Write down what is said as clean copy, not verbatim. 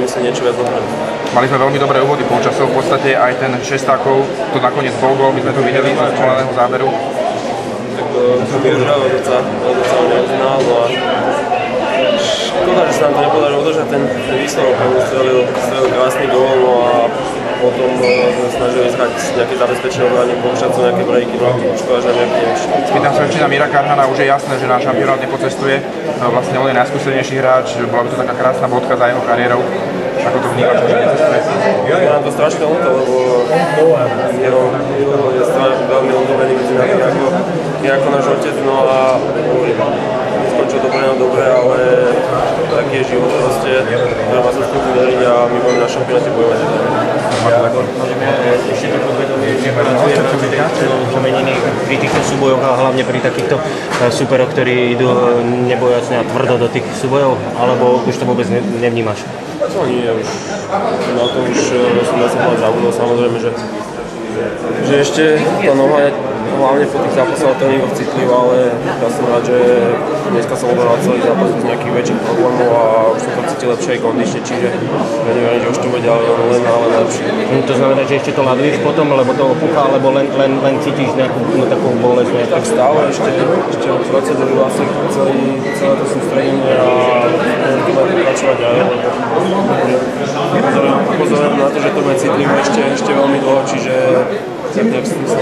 vymyslieť niečo viac dobre. Mali sme veľmi dobré úvody polčasov, v podstate aj ten Šestákov, to nakoniec bol gól, my sme to videli zo spoleného záberu. Tak bohužiaľ docela neordinál, no a škoda, že sa nám to nepodarilo udržať ten výsledok, on strelil krásny gól, no a potom sme snažili zhrať nejaké zabezpečenie obrany, poušťať sa nejaké breaky, no škoda, že nám nevyšlo. Spýtam sa ešte na Míra Karhana, už je jasné, že na šampionát nepocestuje, vlastne on je najskúsenejší hráč, bola by to taká krásna bodka za jeho kariérou. Ako to vnímaš, že necestuje? Je nám to strašne ľúto, lebo jeho je veľmi ľútobený medzi nami ako náš otec, no a neskončil dobre, ale taký je život proste, treba sa skúsiť dariť a my budeme na šampionáte bojovať. Ešte to podvedomie, že pracujeme meniny pri týchto súbojoch a hlavne pri takýchto súperoch, ktorí idú nebojacne a tvrdo do tých súbojov, alebo už to vôbec nevnímaš? No nie, už na to už som na sa zabudol, samozrejme, že ešte tá noha hlavne po tých zápasoch to nie je citlivá, ale ja som rád, že dneska som odohral celý zápas bez nejakých väčších problémov a už som to cítil lepšie aj kondične, čiže neviem, že už to bude ďalej len lepšie. To znamená, že ešte to ľaduješ potom, lebo to opúcha, alebo len cítiš nejakú takú bolesť? Tak stále ešte od procedúry vlastne celé to sústredenie a budeme pokračovať ďalej. Pozorujem na to, že to bude citlivé ešte veľmi dlho, čiže tak nejak s tým sa